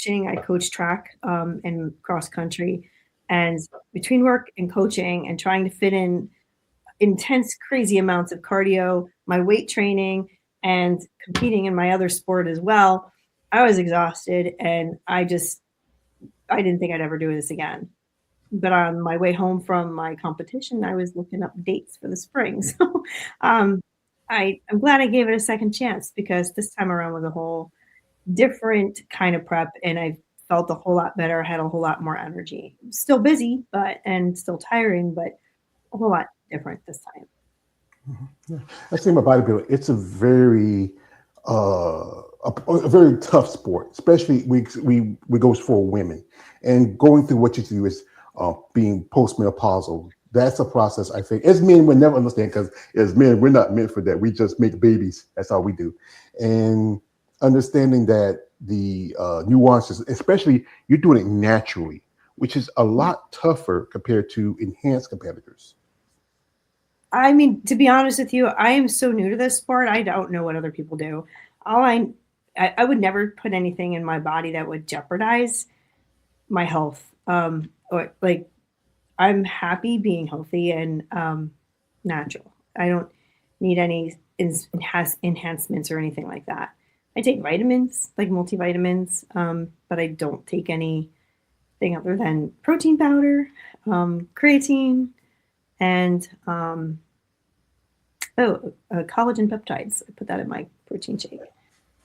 coaching. I coach track and cross country. And between work and coaching and trying to fit in intense, crazy amounts of cardio, my weight training, and competing in my other sport as well, I was exhausted and I didn't think I'd ever do this again. But on my way home from my competition, I was looking up dates for the spring. So um, I'm glad I gave it a second chance because this time around was a whole different kind of prep and I felt a whole lot better, had a whole lot more energy. Still busy, but and still tiring, but a whole lot different this time. Yeah. I think about bodybuilding. It's a very tough sport, especially we goes for women, and going through what you do is being postmenopausal. That's a process I think as men we never understand because as men we're not meant for that. We just make babies. That's all we do, and understanding that the nuances, especially you're doing it naturally, which is a lot tougher compared to enhanced competitors. I mean, to be honest with you, I am so new to this sport. I don't know what other people do. All I would never put anything in my body that would jeopardize my health. Or like I'm happy being healthy and natural. I don't need any enhancements or anything like that. I take vitamins, like multivitamins, but I don't take anything other than protein powder, creatine, and collagen peptides. I put that in my protein shake.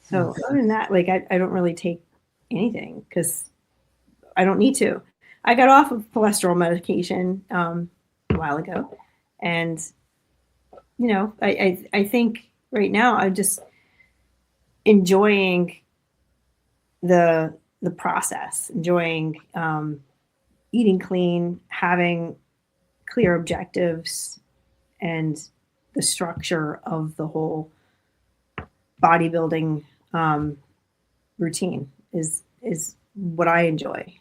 So other than that, like I don't really take anything because I don't need to. I got off of cholesterol medication a while ago, and I think right now I'm just enjoying the process, enjoying eating clean, having clear objectives, and the structure of the whole bodybuilding routine is what I enjoy.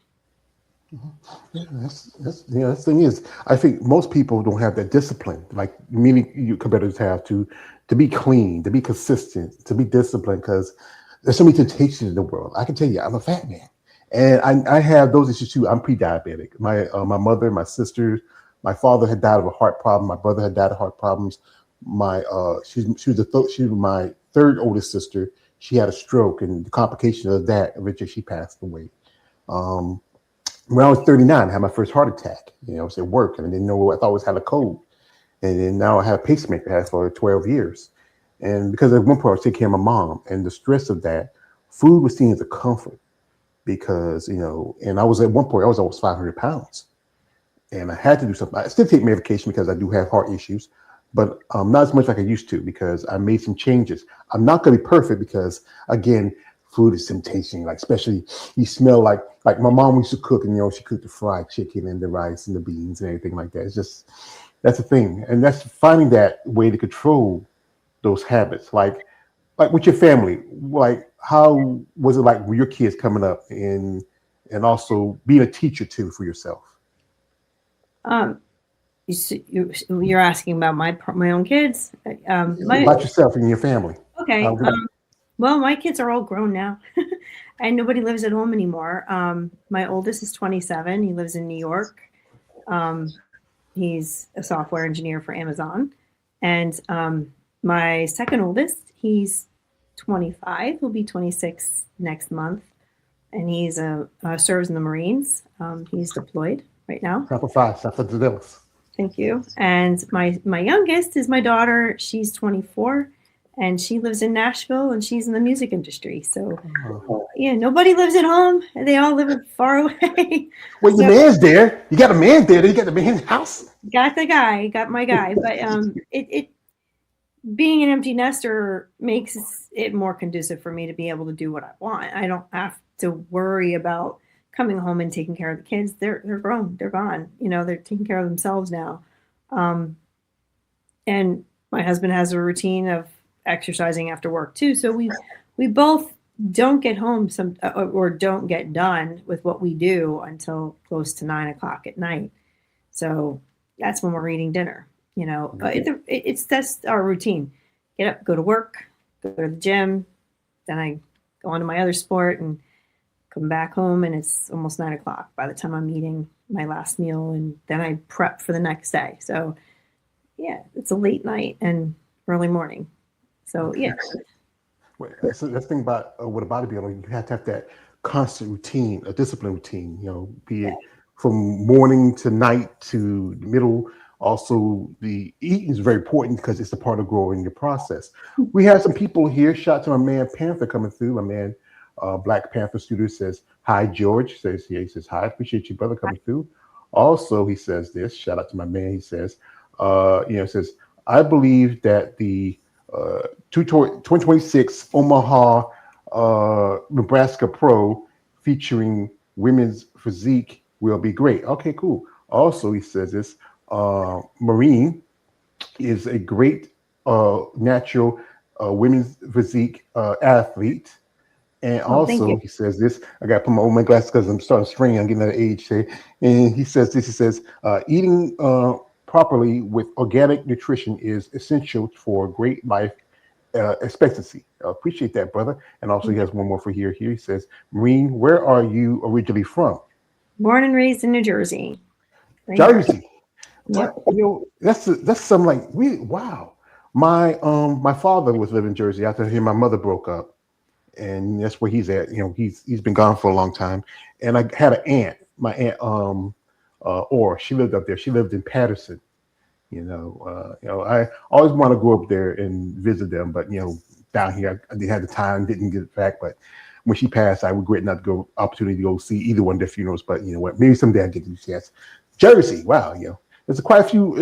Yeah, the thing is, I think most people don't have that discipline, like many you competitors have to be clean, to be consistent, to be disciplined, because there's so many temptations in the world. I can tell you, I'm a fat man, and I have those issues too. I'm pre-diabetic. My mother, my sisters, my father had died of a heart problem. My brother had died of heart problems. My she was my third oldest sister. She had a stroke, and the complication of that, eventually she passed away. Um, when I was 39, I had my first heart attack. I was at work and I didn't know. I thought I was had a cold, and then now I had a pacemaker. I had for 12 years, and because at one point I was taking care of my mom, and the stress of that, food was seen as a comfort because and I was at one point I was almost 500 pounds, and I had to do something. I still take medication because I do have heart issues, but not as much like I used to because I made some changes. I'm not going to be perfect because again, food is temptation. Like especially you smell like my mom used to cook, and she cooked the fried chicken and the rice and the beans and everything like that. It's just that's the thing, and that's finding that way to control those habits. Like with your family, like how was it like with your kids coming up and also being a teacher too for yourself? Um, you're asking about my own kids. My About yourself and your family. Okay. How did Well, my kids are all grown now, and nobody lives at home anymore. My oldest is 27. He lives in New York. Um, he's a software engineer for Amazon, and my second oldest, he's 25. He'll be 26 next month, and he's serves in the Marines. He's deployed right now. Sample five, sample the Dallas. Thank you. And my youngest is my daughter. She's 24 and she lives in Nashville and she's in the music industry. So yeah, nobody lives at home. They all live far away. Well, your So man's there. You got a man there. Then you got the man's house. got my guy. But it being an empty nester makes it more conducive for me to be able to do what I want. I don't have to worry about coming home and taking care of the kids. They're grown. They're gone. They're taking care of themselves now. Um, and my husband has a routine of exercising after work too. So we both don't get home or don't get done with what we do until close to 9 o'clock at night. So that's when we're eating dinner. It's that's our routine. Get up, go to work, go to the gym, then I go on to my other sport and come back home and it's almost 9 o'clock by the time I'm eating my last meal, and then I prep for the next day. So yeah, it's a late night and early morning. So yeah. Well, that's the thing about with a bodybuilder, you have to have that constant routine, a discipline routine, be it from morning to night to the middle. Also, the eating is very important because it's a part of growing your process. We have some people here. Shout out to my man Panther coming through. My man Black Panther Studio says, "Hi, George." Says here, he says, "Hi, appreciate you, brother, coming through." Also, he says this. Shout out to my man. He says, says, "I believe that the 2026 Omaha, Nebraska Pro featuring women's physique will be great." Okay, cool. Also, he says this, Maureen is a great natural women's physique athlete. And Oh, thank you. also, he says this. I got to put my old man glasses because I'm starting to strain. I'm getting that age. And he says this. He says, eating properly with organic nutrition is essential for great life expectancy. I appreciate that, brother. And also, he has one more for here. Here he says, Maureen, where are you originally from? Born and raised in New Jersey. Right here. Jersey. Yep. What? That's some like we. Wow. My father was living in Jersey after my mother broke up, and that's where he's at. He's been gone for a long time. And I had an aunt, my aunt or she lived up there. She lived in Patterson. I always want to go up there and visit them, but down here I didn't have the time, didn't get it back. But when she passed, I regret not to go opportunity to go see either one of their funerals. But you know what? Maybe someday I get the chance. Jersey, wow, there's quite a few.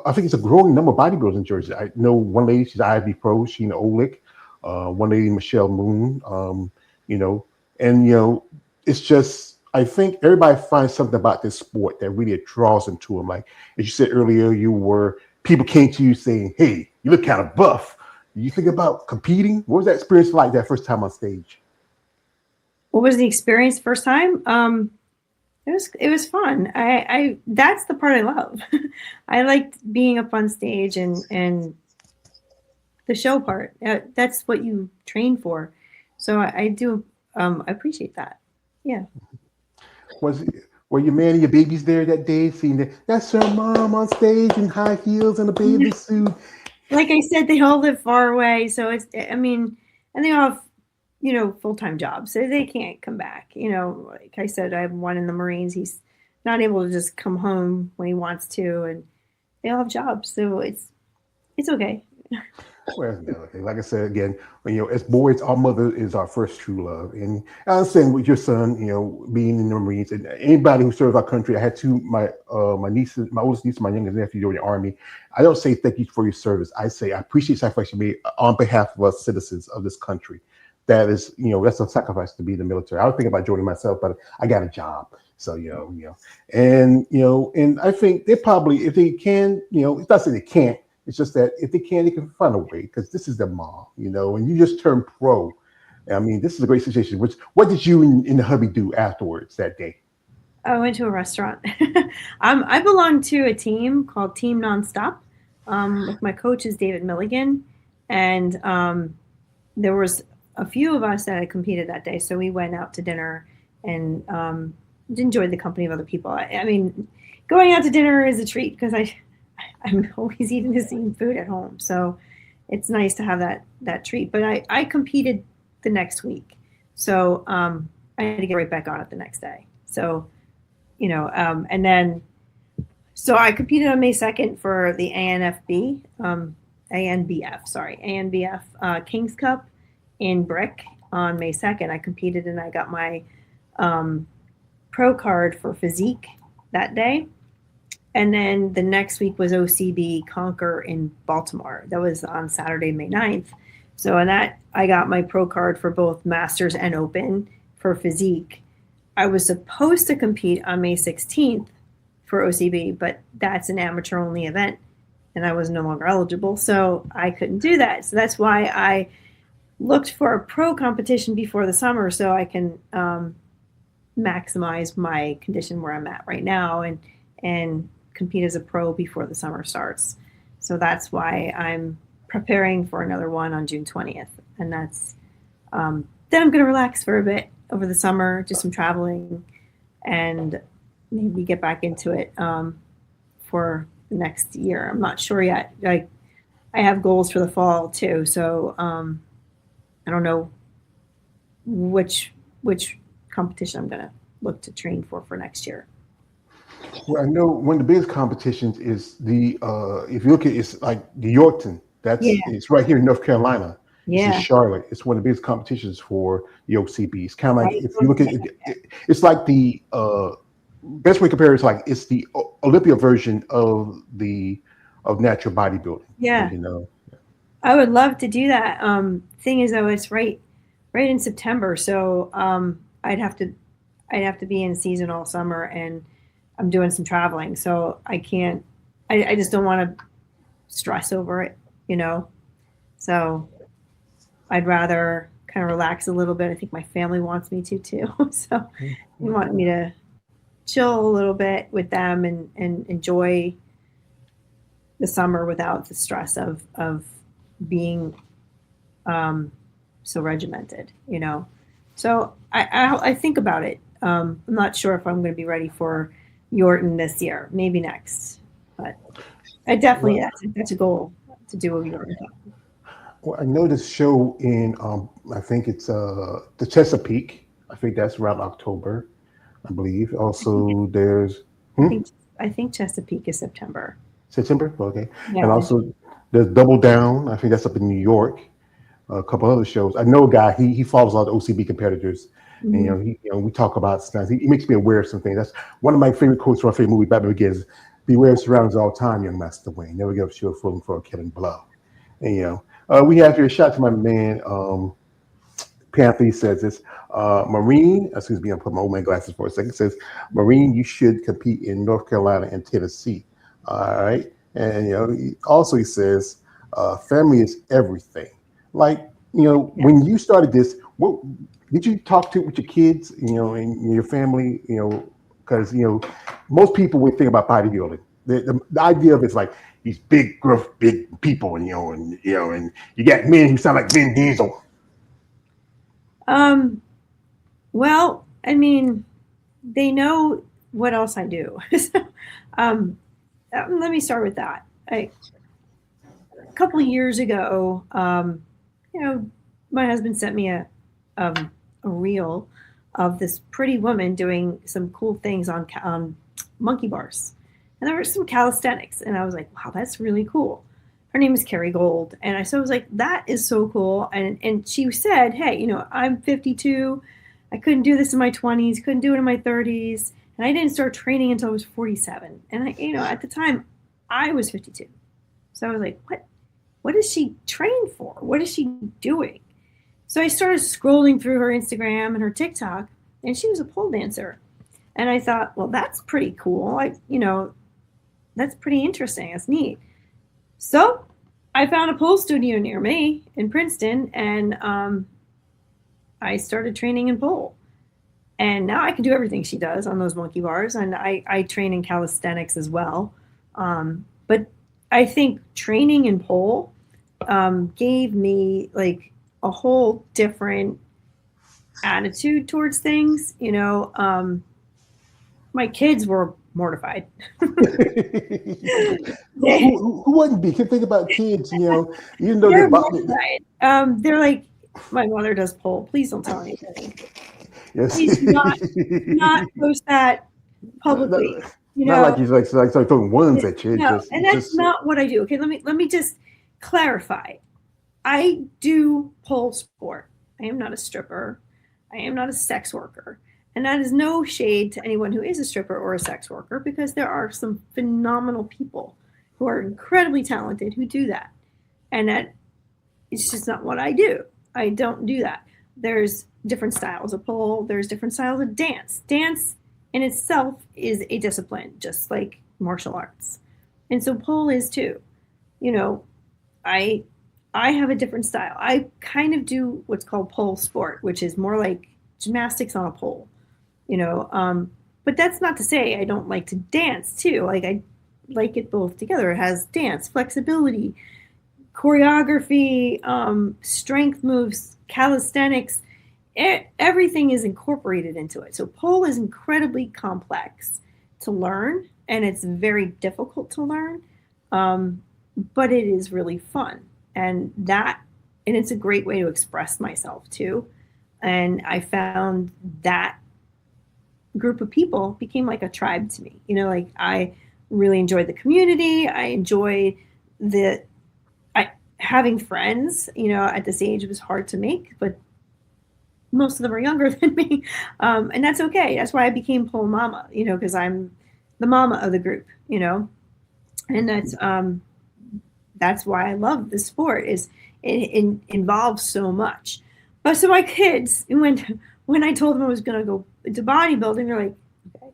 I think it's a growing number of bodybuilders in Jersey. I know one lady, she's IB Pro, Sheena Olick. One lady, Michelle Moon. It's just. I think everybody finds something about this sport that really draws them to them. Like as you said earlier, people came to you saying, "Hey, you look kind of buff. You think about competing?" What was that experience like that first time on stage? What was the experience first time? It was fun. I that's the part I love. I liked being up on stage and the show part. That's what you train for. So I do appreciate that. Yeah. Were your man and your babies there that day? Seeing that's her mom on stage in high heels and a bathing suit. Like I said, they all live far away, so and they all have full-time jobs, so they can't come back. Like I said, I have one in the Marines. He's not able to just come home when he wants to, and they all have jobs, so it's okay. Well, like I said again, as boys, our mother is our first true love, and I understand with your son, being in the Marines, and anybody who serves our country. I had my nieces, my oldest niece, and my youngest nephew join the Army. I don't say thank you for your service. I say I appreciate the sacrifice you made on behalf of us citizens of this country. That is, that's a sacrifice to be in the military. I was thinking about joining myself, but I got a job, so and I think they probably, if they can, it's not saying they can't. It's just that if they can, they can find a way because this is their mom, and you just turned pro. I mean, this is a great situation. What did you and the hubby do afterwards that day? I went to a restaurant. I belong to a team called Team Nonstop. My coach is David Milligan, and there was a few of us that had competed that day. So we went out to dinner and enjoyed the company of other people. I mean, going out to dinner is a treat because I'm always eating the same food at home. So it's nice to have that treat. But I competed the next week. So I had to get right back on it the next day. So, and then, so I competed on May 2nd for the ANBF King's Cup in Brick on May 2nd. I competed and I got my pro card for physique that day. And then the next week was OCB Conquer in Baltimore. That was on Saturday, May 9th. So on that, I got my pro card for both Masters and Open for physique. I was supposed to compete on May 16th for OCB, but that's an amateur-only event, and I was no longer eligible, so I couldn't do that. So that's why I looked for a pro competition before the summer so I can maximize my condition where I'm at right now and compete as a pro before the summer starts. So that's why I'm preparing for another one on June 20th. And that's, then I'm going to relax for a bit over the summer, do some traveling, and maybe get back into it for the next year. I'm not sure yet. I have goals for the fall too, so I don't know which competition I'm gonna look to train for next year. Well, I know one of the biggest competitions is the if you look at it's like the Yorkton. Yeah, It's right here in North Carolina. It's in yeah, Charlotte. It's one of the biggest competitions for the OCB. It's kind of like right. if you look at it's like the best way to compare it is like it's the Olympia version of the of natural bodybuilding. Yeah, You know, I would love to do that. Thing is, though, it's right in September, so I'd have to be in season all summer, and I'm doing some traveling, so I can't. I just don't want to stress over it, you know. So I'd rather kind of relax a little bit. I think my family wants me to too. So they want me to chill a little bit with them and enjoy the summer without the stress of being so regimented, you know. So I think about it. I'm not sure if I'm going to be ready for Yorton this year. Maybe next, but I definitely well, that's a goal to do a Yorton. well, I know this show in I think it's the Chesapeake. I think that's around October, I believe. I think Also, there's I hmm? think I think Chesapeake is September. September. Okay, and Yeah. also there's Double Down. I think that's up in New York. A couple other shows. I know a guy. He follows a lot of OCB competitors, and Mhm. we talk about stuff. He makes me aware of some things. That's one of my favorite quotes from my favorite movie, Batman Begins. Beware of surroundings all time, young Master Wayne. Never give up your footing for a killing blow. And we have here a shot to my man. Panther says this. Maureen, excuse me, I'm putting my old man glasses for a second. Says Maureen, you should compete in North Carolina and Tennessee. All right, and also he says, family is everything. Like Yeah. when you started this, what did you talk to with your kids? And your family. Because most people would think about bodybuilding. The idea of it's like these big, gruff, big people, and you got men who sound like Vin Diesel. Um. Well, I mean, they know what else I do. So, um. Let me start with that. A couple of years ago, you know, my husband sent me a reel of this pretty woman doing some cool things on monkey bars, and there was some calisthenics, and I was like, wow, that's really cool. Her name is Carrie Gold, and I was like, that is so cool. And she said, hey, I'm 52. I couldn't do this in my 20s, couldn't do it in my 30s, and I didn't start training until I was 47. And at the time, I was 52. So I was like, what does she train for? What is she doing? So I started scrolling through her Instagram and her TikTok, and she was a pole dancer. And I thought, well, that's pretty cool. That's pretty interesting. That's neat. So I found a pole studio near me in Princeton, and I started training in pole. And now I can do everything she does on those monkey bars, and I train in calisthenics as well. But I think training in pole gave me like a whole different attitude towards things. My kids were mortified. Who wouldn't be? Can think about kids, even though They're they're mortified. They're like, my mother does pole. Please don't tell anybody. yes. Please do not post that publicly. You Not like know, he's like throwing ones at you. no, Just and it's that's just not what I do. Okay, let me just clarify. I do pole sport. I am not a stripper. I am not a sex worker. And that is no shade to anyone who is a stripper or a sex worker, because there are some phenomenal people who are incredibly talented who do that. And that it's just not what I do. I don't do that. There's different styles of pole, there's different styles of dance. Dance in itself is a discipline, just like martial arts. And so pole is too. You know, I I have a different style. I kind of do what's called pole sport, which is more like gymnastics on a pole. You know, but that's not to say I don't like to dance too. Like I like it both together. It has dance, flexibility, choreography, strength moves, calisthenics. everything is incorporated into it. So pole is incredibly complex to learn, and it's very difficult to learn, um, but it is really fun, and that and it's a great way to express myself too. And I found that group of people became like a tribe to me. Like I really enjoyed the community. I enjoyed the I having friends. At this age it was hard to make, but most of them are younger than me, and that's okay. That's why I became pole mama. Because I'm the mama of the group. And that's why I love the sport. Is it involves so much. But so my kids, when I told them I was going to go into bodybuilding, they're like, okay.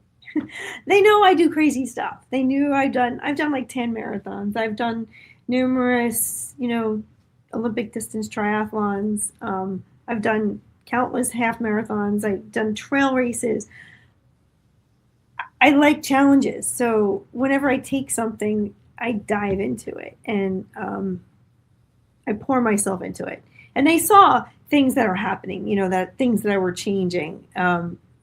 They know I do crazy stuff. They knew I've done like 10 marathons. I've done numerous, Olympic distance triathlons. I've done countless half marathons. I've done trail races. I like challenges. So whenever I take something, I dive into it, and I pour myself into it. And they saw things that are happening, that things that were changing.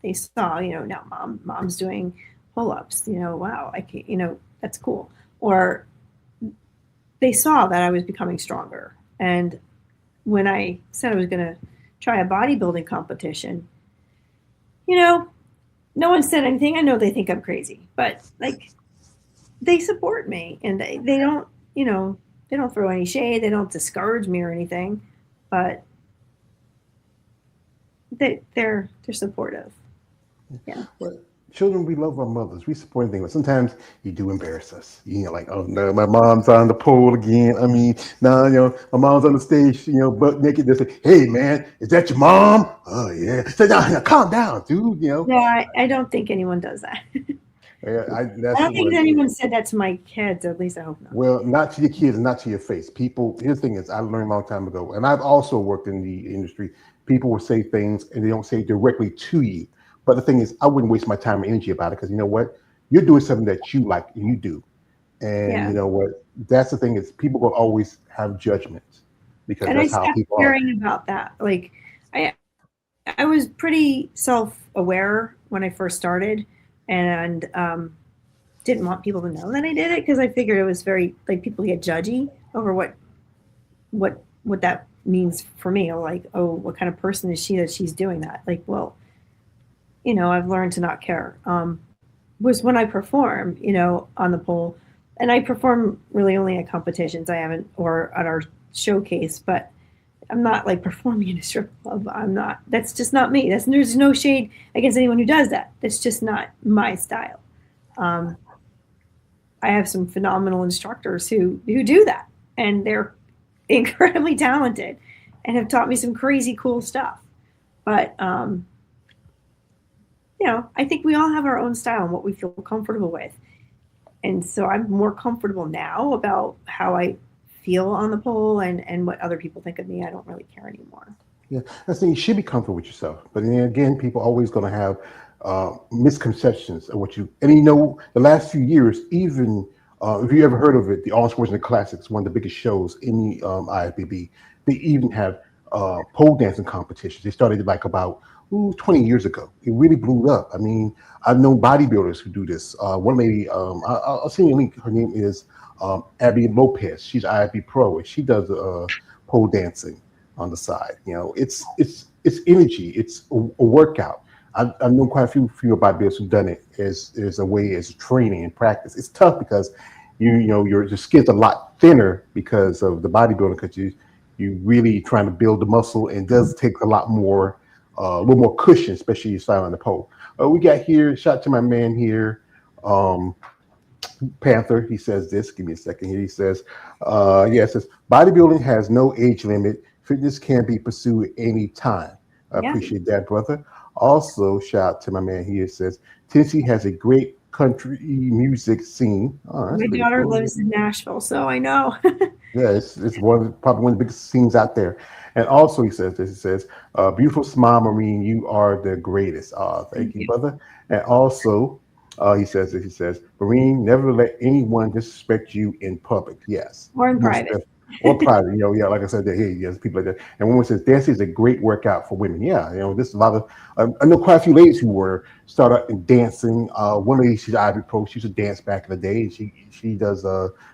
They saw, now mom's doing pull-ups, wow, I can, that's cool. Or they saw that I was becoming stronger. And when I said I was going to try a bodybuilding competition, you know, no one said anything. I know they think I'm crazy, but like they support me, and they don't, they don't throw any shade. They don't discourage me or anything, but they're supportive. Yeah. Well, children, we love our mothers. We support things, but sometimes you do embarrass us. Like, oh no, my mom's on the pole again. I mean, now my mom's on the stage, butt naked. They say, "Hey, man, is that your mom?" Oh yeah. So now, calm down, dude. No, I don't think anyone does that. Yeah, I that's don't think what. anyone said that to my kids. At least I hope not. Well, not to your kids, and not to your face. People. Here's the thing: is I learned a long time ago, and I've also worked in the industry. People will say things, and they don't say it directly to you. But the thing is, I wouldn't waste my time and energy about it, because you know what? You're doing something that you like and you do, and Yeah. you know what? That's the thing, is people will always have judgments, because And I that's how stopped people are. caring about that. Like I was pretty self-aware when I first started, and didn't want people to know that I did it, because I figured it was very like people get judgy over what that means for me. Or like, oh, what kind of person is she that she's doing that? Like, well, I've learned to not care. Was when I perform, on the pole, and I perform really only at competitions. I haven't, or at our showcase, but I'm not like performing in a strip club. I'm not. That's just not me. There's no shade against anyone who does that. That's just not my style. Um, I have some phenomenal instructors who do that, and they're incredibly talented, and have taught me some crazy cool stuff. But I think we all have our own style and what we feel comfortable with. And so I'm more comfortable now about how I feel on the pole, and what other people think of me. I don't really care anymore. Yeah, I think you should be comfortable with yourself. But then again, people always going to have misconceptions of what you. And the last few years, even if you ever heard of it, the All Sports and the Classics, one of the biggest shows in the IFBB, they even have pole dancing competitions. They started like about 20 years ago. It really blew up. I mean, I've known bodybuilders who do this. One lady, I'll send you a link. Her name is Abby Lopez. She's IFB Pro, and she does pole dancing on the side. It's energy. It's a workout. I've known quite a few bodybuilders who've done it as a way, as training and practice. It's tough because your skin's a lot thinner because of the bodybuilding, because you really trying to build the muscle, and it does take a lot more, a little more cushion, especially you style on the pole. We got here, shout to my man here, Panther. He says this. Give me a second here. He says, yeah, it says bodybuilding has no age limit. Fitness can be pursued any time. I Yeah. appreciate that, brother. Also, shout out to my man here. Says Tennessee has a great country music scene. Oh, that's My pretty daughter cool. lives in Nashville, so I know. Yeah, it's probably one of the biggest scenes out there. And also, he says this. He says, "Beautiful smile, Maureen. You are the greatest." Thank Thank you, you. brother. And also, he says, Maureen, never let anyone disrespect you in public. Yes, Or in most private. or private. Yeah, like I said, hey, yes, people like that. And women says dancing is a great workout for women. Yeah, this is a lot of. I know quite a few ladies who were started in dancing. One lady, she's Ivy Pro. She used to dance back in the day, and she does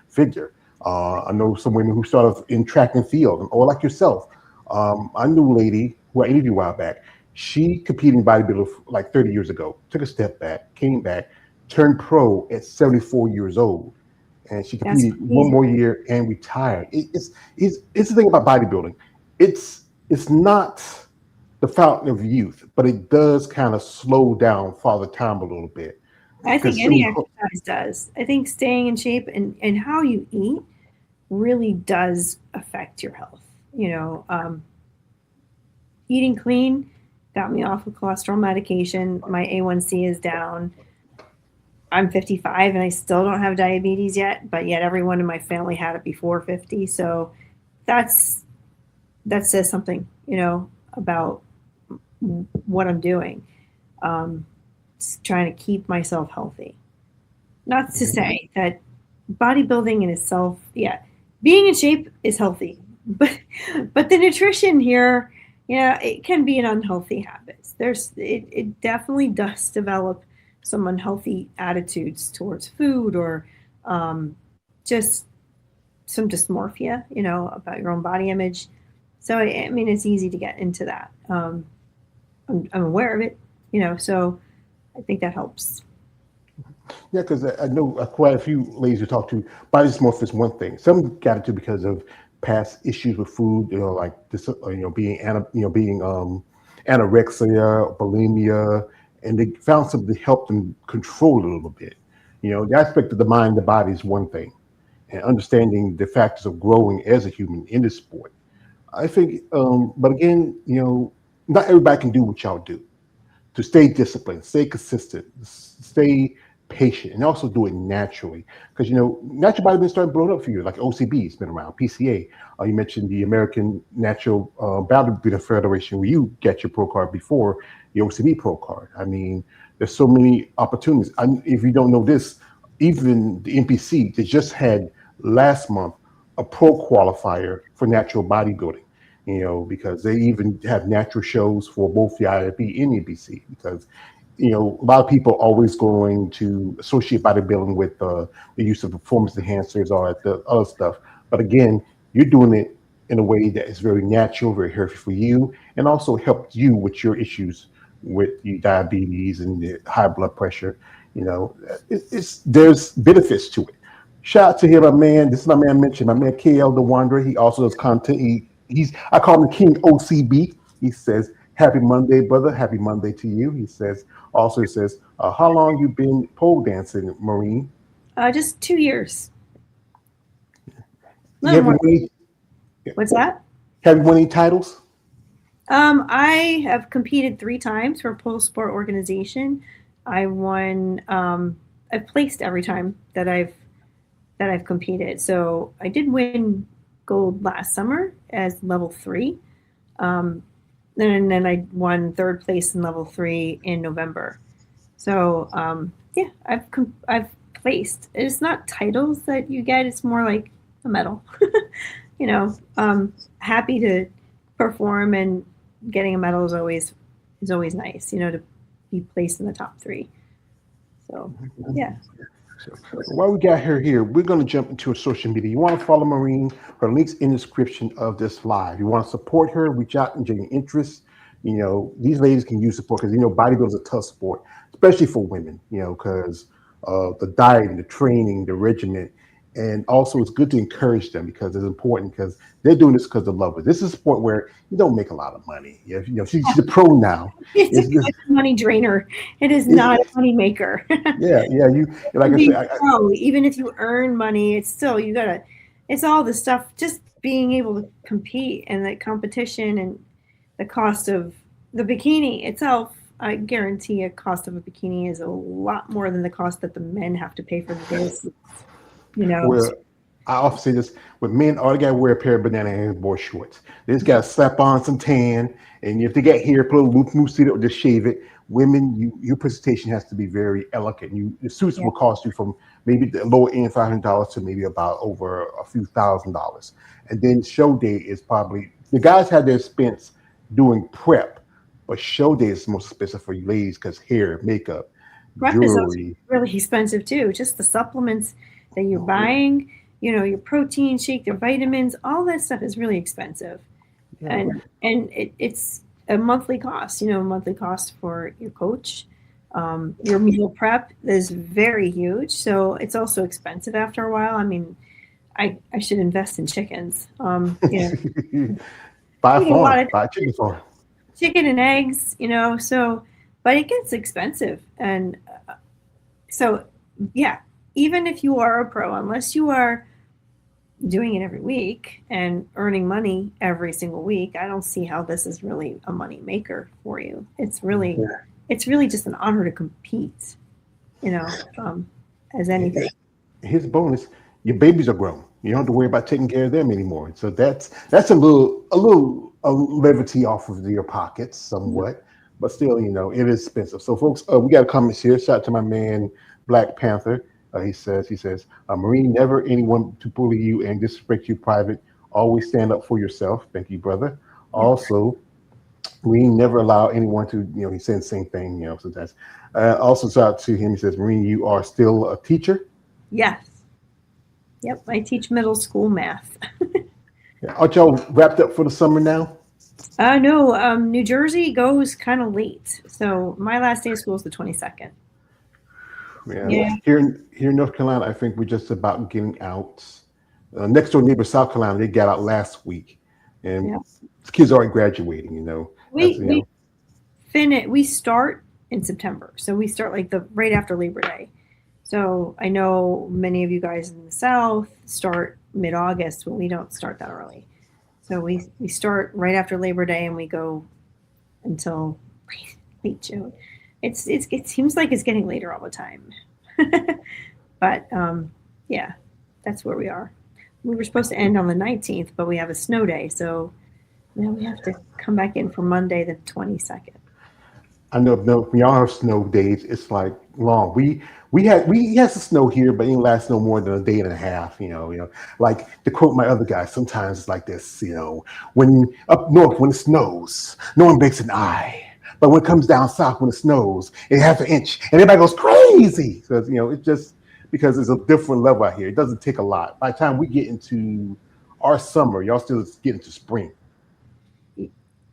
figure. I know some women who started in track and field, or like yourself. I knew a lady who I interviewed a while back. She competed in bodybuilding like 30 years ago. Took a step back, came back, turned pro at 74 years old, and she That's competed one crazy. more year and retired. It's the thing about bodybuilding. It's not the fountain of youth, but it does kind of slow down father time a little bit I think because any exercise does. I think staying in shape and how you eat really does affect your health. You know, eating clean got me off of cholesterol medication. My A1C is down. I'm 55 and I still don't have diabetes yet, but yet everyone in my family had it before 50. So that's that says something, about what I'm doing. Um, trying to keep myself healthy. Not to say that bodybuilding in itself, yeah, being in shape is healthy, but the nutrition here, it can be an unhealthy habit. It definitely does develop some unhealthy attitudes towards food or just some dysmorphia, about your own body image. So I mean, it's easy to get into that. I'm aware of it, so I think that helps. Yeah, because I know quite a few ladies who talk to. Body dysmorphia is one thing. Some got it too because of past issues with food. Like this, being being anorexia, bulimia, and they found something to help them control it a little bit. The aspect of the mind, the body is one thing, and understanding the factors of growing as a human in this sport. I think, but again, not everybody can do what y'all do to stay disciplined, stay consistent, stay patient, and also do it naturally. Because natural bodybuilding started blowing up for you, like OCB has been around, PCA. You mentioned the American Natural Bodybuilding Federation, where you get your pro card before the OCB pro card. I mean, there's so many opportunities. If you don't know this, even the NPC, they just had last month a pro qualifier for natural bodybuilding, because they even have natural shows for both the IFB and NBC. Because a lot of people always going to associate bodybuilding with the use of performance enhancers or the other stuff. But again, you're doing it in a way that is very natural, very healthy for you, and also helped you with your issues with the diabetes and the high blood pressure. There's benefits to it. Shout out to him, my man. This is my man mentioned, my man KL the Wanderer. He also does content. He's I call him King OCB. He says, "Happy Monday, brother. Happy Monday to you." He says, "How long you been pole dancing, Maureen? Just 2 years, a You little more. haven't won What's that? have you won any titles?" I have competed 3 times for a pole sport organization. I won. I've placed every time that I've competed. So I did win gold last summer as level 3. Um, and then I won third place in level 3 in November. So yeah, I've placed. It's not titles that you get; it's more like a medal. Happy to perform, and getting a medal is always nice. To be placed in the top 3. So yeah. So, while we got her here, we're going to jump into her social media. You want to follow Maureen? Her links in the description of this live. You want to support her? Reach out and get interest. These ladies can use support because bodybuilding is a tough sport, especially for women. Because the diet, and the training, the regimen, and also it's good to encourage them because it's important because they're doing this because they love it. This is a sport where you don't make a lot of money. She's a pro now. It's a It's just, good money drainer. It is not a it's, money maker. yeah. You like I said, Being pro, even if you earn money, it's still you gotta. It's all the stuff. Just being able to compete and the competition and the cost of the bikini itself. I guarantee a cost of a bikini is a lot more than the cost that the men have to pay for this. well, I often say this with men, all they got to wear a pair of banana and boy shorts. They just got to slap on some tan, and if they got hair, put a loop loose it or just shave it. women, your presentation has to be very elegant. The suits Yeah. will cost you from maybe the lower end $500 to maybe about over a few $1,000s, and then show day is probably the guys have their expense doing prep, but show day is most expensive for you ladies because hair, makeup, Prep is also jewelry. really expensive too. Just the supplements that you're Oh yeah, buying, your protein shake, your vitamins, all that stuff is really expensive. yeah. And it's a monthly cost, a monthly cost for your coach. Your meal prep is very huge, so it's also expensive after a while. I mean, I should invest in chickens. Buy a Eat a lot farm, of buy a chicken farm. chicken and eggs, so but it gets expensive. And so, yeah, even if you are a pro, unless you are doing it every week and earning money every single week, I don't see how this is really a money maker for you. It's really just an honor to compete, you know, um, as anything. Here's a bonus: your babies are grown. You don't have to worry about taking care of them anymore. So that's a levity off of your pockets somewhat, but still, it is expensive. So, folks, we got a comment here. Shout out to my man Black Panther. He says, Marine, never anyone to bully you and disrespect you private. Always stand up for yourself. Thank you, brother. Yeah. Also, Marine never allow anyone to, he said the same thing, sometimes. Also, shout out to him. He says, Marine, you are still a teacher. Yes. Yep. I teach middle school math. Yeah. Aren't y'all wrapped up for the summer now? No, New Jersey goes kind of late. So my last day of school is the 22nd. Yeah. Yeah. Here in North Carolina, I think we're just about getting out. Next door neighbor, South Carolina, they got out last week, and Yeah. kids are already graduating. That's We we start in September. So we start like the right after Labor Day. So I know many of you guys in the South start mid-August, but we don't start that early. So we start right after Labor Day and we go until late June. It seems like it's getting later all the time. But yeah, that's where we are. We were supposed to end on the 19th, but we have a snow day, so now we have to come back in for Monday the 22nd. I know, no, when y'all have snow days, it's like long. We had some snow here, but it didn't last no more than a day and a half. Like to quote my other guy, sometimes it's like this. When up north when it snows, no one makes an eye, but when it comes down south when it snows, it half an inch, and everybody goes crazy. So it's just because it's a different level out here. It doesn't take a lot. By the time we get into our summer, y'all still get into spring.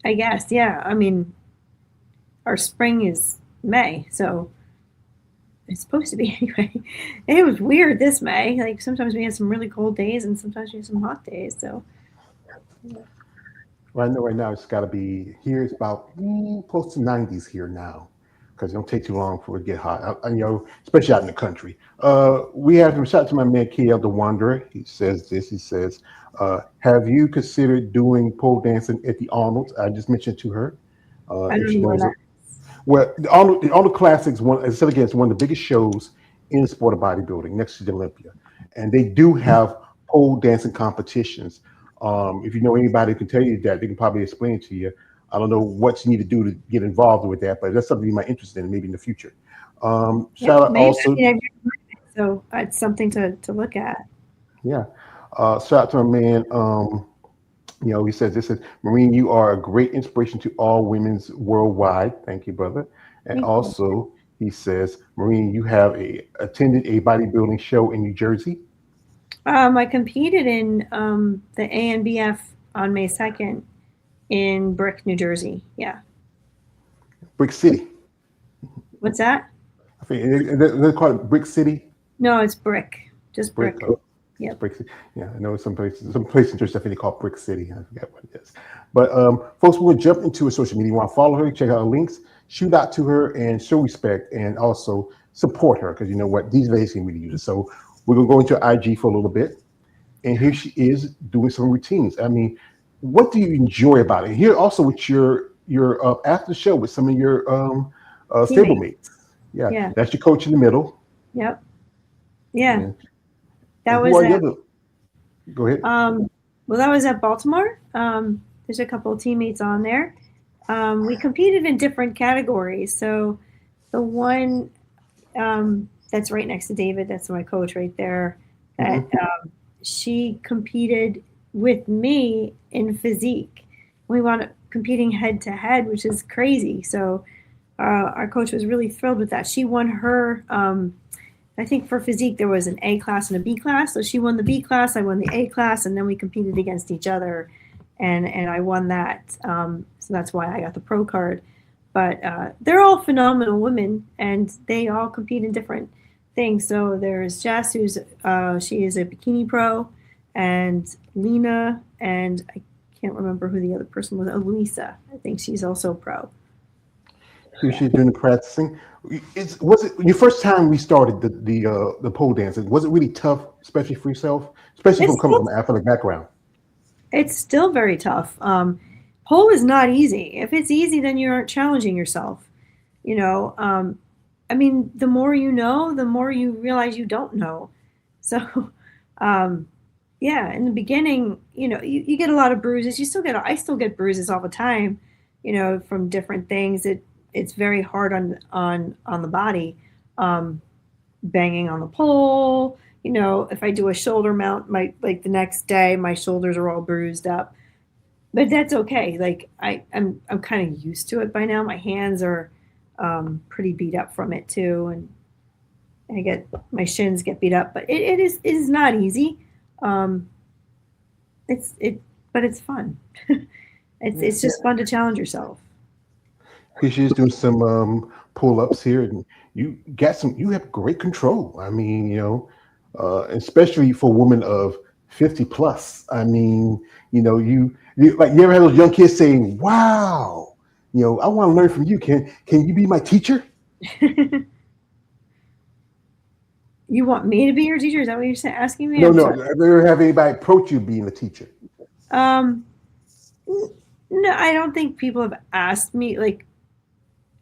I guess, yeah. I mean, our spring is May, so it's supposed to be anyway. It was weird this May. Like sometimes we had some really cold days and sometimes we had some hot days. So Right now it's got to be here. It's about close to 90s here now, because it don't take too long for it to get hot. Especially out in the country. We have him. Shout out to my man KL the Wanderer. He says this. He says, "Have you considered doing pole dancing at the Arnold's?" I just mentioned to her. I If don't she know where knows that. it. Well, the Arnold Classics, one, as I said again, it's one of the biggest shows in the sport of bodybuilding next to the Olympia, and they do have pole dancing competitions. If you know anybody who can tell you that, they can probably explain it to you. I don't know what you need to do to get involved with that, but that's something you might be interested in maybe in the future. Yep, Shout out maybe. I also, mean, I've never heard of it, so it's something to look at. yeah. Shout out to my man. He says this is Marine, you are a great inspiration to all women's worldwide. Thank you, brother. And Thank you. also, he says, Marine, you have attended a bodybuilding show in New Jersey, I competed in the ANBF on May 2nd in Brick, New Jersey. Yeah. Brick City. What's that? I think they call it Brick City. No, it's Brick. Just Brick. Brick. Oh, it's Yep. Brick City. Yeah, I know some place in Jersey, I think they call it Brick City. I forget what it is. But folks, we're gonna jump into her social media. You want to follow her, check out her links, shoot out to her, and show respect, and also support her because you know what, these ladies can really use it. So we're gonna go into IG for a little bit, and here she is doing some routines. I mean, what do you enjoy about it? Here also with your after the show with some of your Teammate. stablemates. Yeah, Yeah. that's your coach in the middle. Yep. Yeah. And, and That who was are the at other? Go ahead. well, that was at Baltimore. There's a couple of teammates on there. We competed in different categories. So the one that's right next to David, that's my coach right there, that Hmm. she competed with me in physique. We wound up competing head to head, which is crazy. So our coach was really thrilled with that. She won her, I think for physique, there was an A class and a B class. So she won the B class, I won the A class, and then we competed against each other. And I won that. So that's why I got the pro card. But they're all phenomenal women, and they all compete in different things. So there's Jess, who's she is a bikini pro, and Lena, and I can't remember who the other person was. Oh, Luisa, I think she's also pro. She's doing the practicing. Was it your first time we started the pole dancing? Was it really tough, especially for yourself, especially from It's coming still from an athletic background? it's still very tough. Pole is not easy. If it's easy, then you aren't challenging yourself. You know, I mean, the more you know, the more you realize you don't know. So, um, yeah, in the beginning, you get a lot of bruises. I still get bruises all the time, from different things. It's very hard on the body. Um, Banging on the pole. If I do a shoulder mount, the next day my shoulders are all bruised up. But that's okay. Like I'm kind of used to it by now. My hands are pretty beat up from it too, and I get my shins get beat up. But it is not easy. Um, it's it, but it's fun. It's Yeah. just fun to challenge yourself. She's doing some pull ups here, and you got some. You have great control. I mean, especially for a woman of 50 plus. I mean, you ever had those young kids saying, "Wow, I want to learn from you. Can you be my teacher?" You want me to be your teacher? Is that what you're asking me? No, I'm no. sorry. Ever have anybody approach you being a teacher? Um, no, I don't think people have asked me like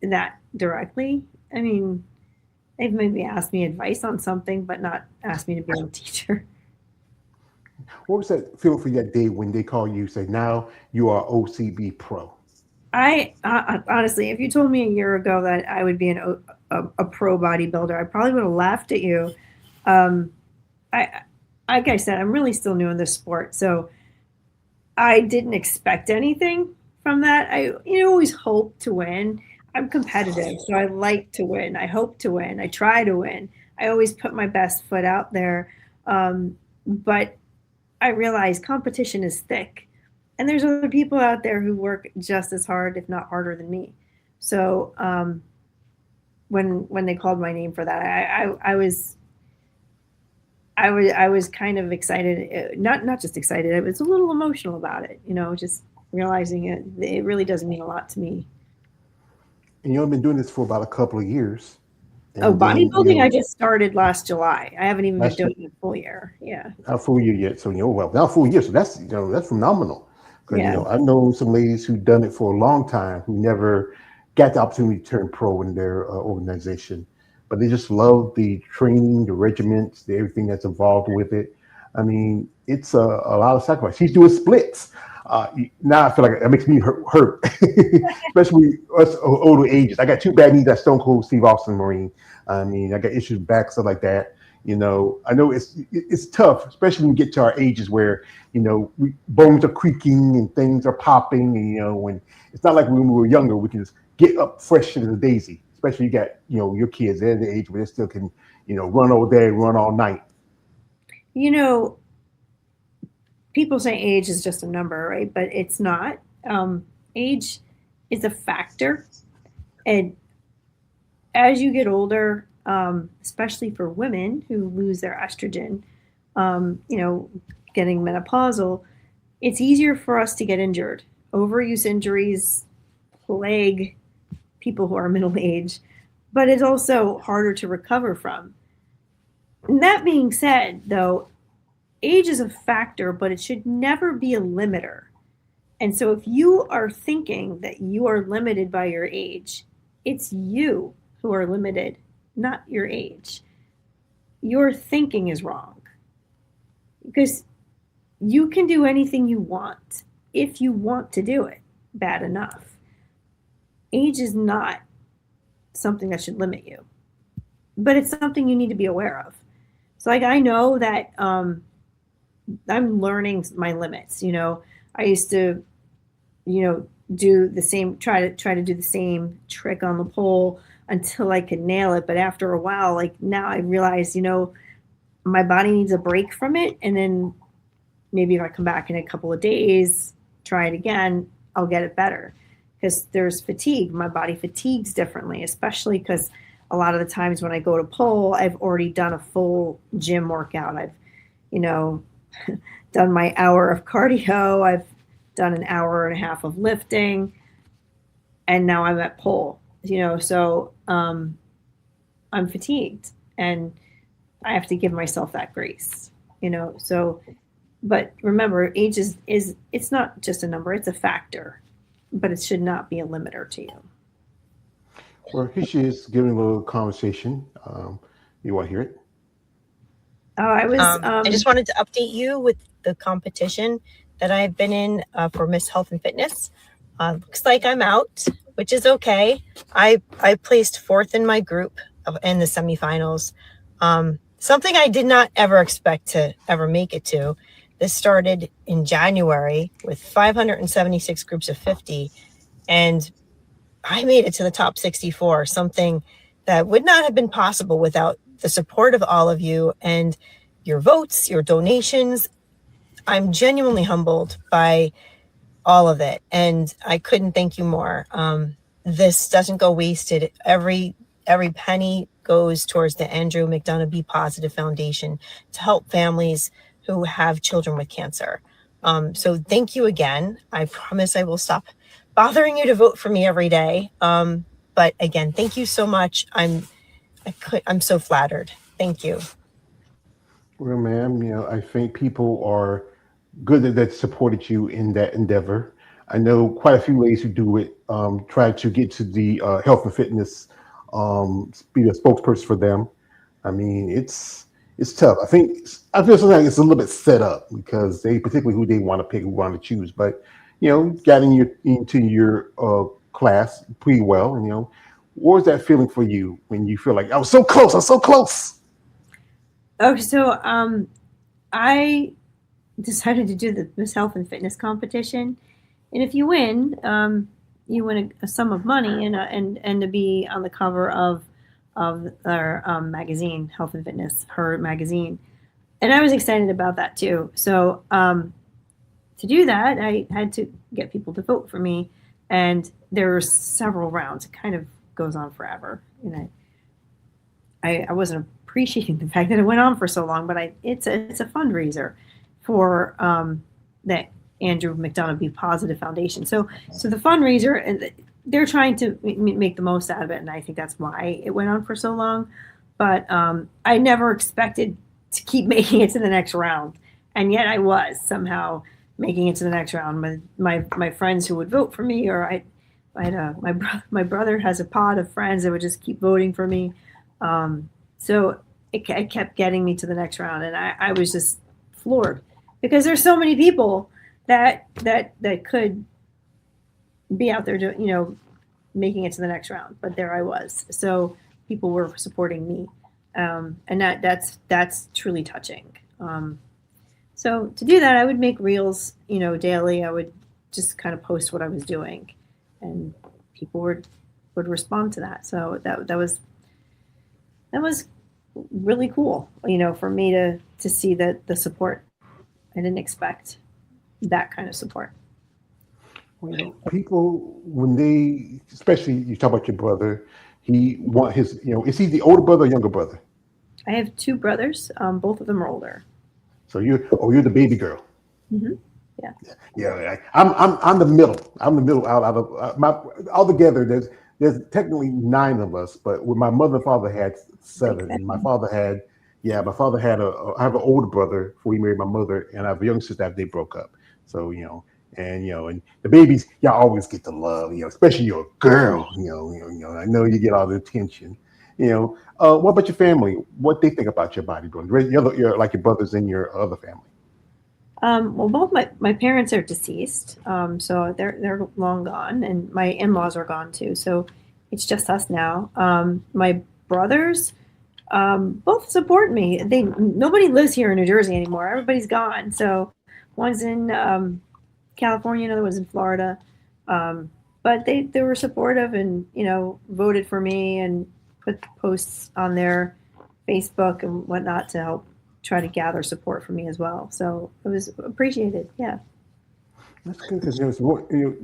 that directly. I mean, they've maybe asked me advice on something, but not asked me to be a teacher. What was that feeling for you that day when they call you, say, "Now you are OCB pro"? I honestly, if you told me a year ago that I would be a pro bodybuilder, I probably would have laughed at you. Um, I, like I said, I'm really still new in this sport, so I didn't expect anything from that. I always hope to win. I'm competitive, so I like to win. I hope to win. I try to win. I always put my best foot out there. But I realize competition is thick, and there's other people out there who work just as hard, if not harder than me. So when they called my name for that, I was kind of excited, not just excited. I was a little emotional about it, just realizing it really does mean a lot to me. And you've been doing this for about a couple of years, Oh, and then bodybuilding, I just started last July. I haven't even been last doing it a full year. Yeah. not full year yet. So well, not full year. So that's phenomenal. Because Yeah. I know some ladies who done it for a long time who never got the opportunity to turn pro in their organization, but they just love the training, the regiments, everything that's involved with it. I mean, it's a lot of sacrifice. She's doing splits. Now I feel like that makes me hurt. Especially us older ages. I got two bad knees. That Stone Cold Steve Austin Marine. I mean, I got issues back, stuff like that. I know it's tough, especially when you get to our ages where bones are creaking and things are popping. And, when it's not like when we were younger, we can just get up fresh as a daisy. Especially you got your kids. They're the age where they still can run all day, run all night. You know, People say age is just a number, right? But it's not. Age is a factor. And as you get older, especially for women who lose their estrogen, um, you know, getting menopausal, it's easier for us to get injured. Overuse injuries plague people who are middle aged, but it's also harder to recover from. And that being said, though, age is a factor, but it should never be a limiter. And so if you are thinking that you are limited by your age, it's you who are limited, not your age. Your thinking is wrong because you can do anything you want if you want to do it bad enough. age is not something that should limit you, but it's something you need to be aware of. So like I know that I'm learning my limits. I used to, do the same, try to do the same trick on the pole until I could nail it. But after a while, like now I realize, my body needs a break from it, and then maybe if I come back in a couple of days, try it again, I'll get it better. Because there's fatigue. My body fatigues differently, especially because a lot of the times when I go to pole, I've already done a full gym workout. I've, you know, done my hour of cardio. I've done an hour and a half of lifting, and now I'm at pole. So I'm fatigued, and I have to give myself that grace. So but remember, age is it's not just a number; it's a factor, but it should not be a limiter to you. Well, here she is giving a little conversation. You want to hear it? Oh, I was I just wanted to update you with the competition that I've been in for Miss Health and Fitness. Looks like I'm out, which is okay. I placed fourth in my group in the semifinals. Something I did not ever expect to ever make it to. This started in January with 576 groups of 50, and I made it to the top 64, something that would not have been possible without the support of all of you and your votes, your donations. I'm genuinely humbled by all of it, and I couldn't thank you more. This doesn't go wasted. Every penny goes towards the Andrew McDonough Be Positive Foundation to help families who have children with cancer. So thank you again. I promise I will stop bothering you to vote for me every day. But again, thank you so much. I'm so flattered. Thank you. Well, ma'am, I think people are good that supported you in that endeavor. I know quite a few ways to do it. Try to get to the health and fitness, be a spokesperson for them. I mean, it's tough. I feel sometimes it's a little bit set up because they particularly who they want to pick, who want to choose. But got into your class pretty well, and what was that feeling for you when you feel like I was so close, I'm so close? okay. So I decided to do the Miss Health and Fitness competition, and if you win a sum of money and to be on the cover of our magazine, Health and Fitness, her magazine, and I was excited about that too. So to do that, I had to get people to vote for me, and there were several rounds. It kind of goes on forever, and I wasn't appreciating the fact that it went on for so long. But it's a fundraiser for the Andrew McDonough Be Positive Foundation. So the fundraiser, and they're trying to make the most out of it, and I think that's why it went on for so long. But I never expected to keep making it to the next round, and yet I was somehow making it to the next round. My friends who would vote for me, or I had my brother has a pod of friends that would just keep voting for me. So it kept getting me to the next round, and I was just floored because there's so many people that could be out there doing, making it to the next round, but there I was. So people were supporting me, and that's truly touching. So to do that, I would make reels, daily. I would just kind of post what I was doing, and people would respond to that. So that was really cool, for me to see the support. I didn't expect that kind of support. Well, people when especially you talk about your brother, he want his, is he the older brother or younger brother? I have two brothers. Both of them are older. So you're the baby girl. Mm-hmm. Yeah. Yeah, I'm the middle. I'm the middle out of my altogether. There's technically 9 of us, but when my mother and father had 7, and my father had I have an older brother before he married my mother, and I have a younger sister after they broke up. So and the babies, y'all always get the love, especially your girl. I know you get all the attention. What about your family? What they think about your body, bro? Your like your brothers and your other family. Well, both my parents are deceased, so they're long gone, and my in-laws are gone too. So it's just us now. My brothers both support me. They Nobody lives here in New Jersey anymore. Everybody's gone. So one's in California, another one's in Florida. Um, but they were supportive and voted for me and put posts on their Facebook and whatnot to help try to gather support for me as well. So it was appreciated. Yeah. That's good because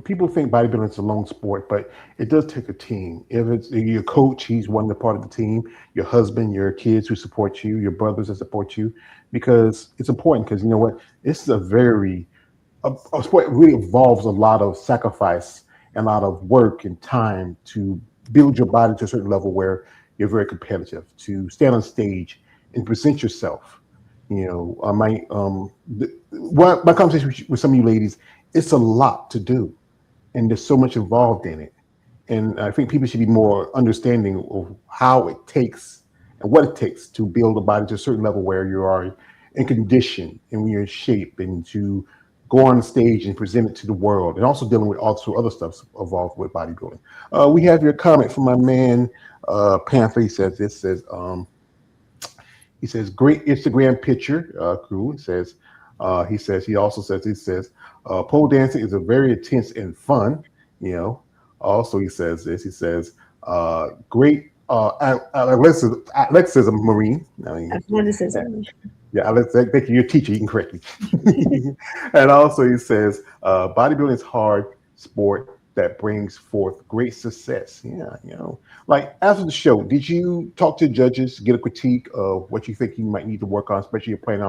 people think bodybuilding is a lone sport, but it does take a team. If it's your coach, he's one of the part of the team. Your husband, your kids who support you, your brothers that support you, because it's important. Because you know what, this is a sport really involves a lot of sacrifice and a lot of work and time to build your body to a certain level where you're very competitive, to stand on stage and present yourself. My conversation with some of you ladies, it's a lot to do, and there's so much involved in it. And I think people should be more understanding of how it takes and what it takes to build a body to a certain level where you are in condition and when you're in shape and to go on stage and present it to the world, and also dealing with also other stuff involved with bodybuilding. We have your comment from my man Panther. He says great Instagram picture, crew. He says pole dancing is a very intense and fun. You know. Also, he says this. He says great athleticism, Marine. I mean, Athleticism. yeah, thank you. You're a teacher. You can correct me. And also, he says bodybuilding is hard sport that brings forth great success. Yeah, like after the show, did you talk to judges, get a critique of what you think you might need to work on, especially you're playing on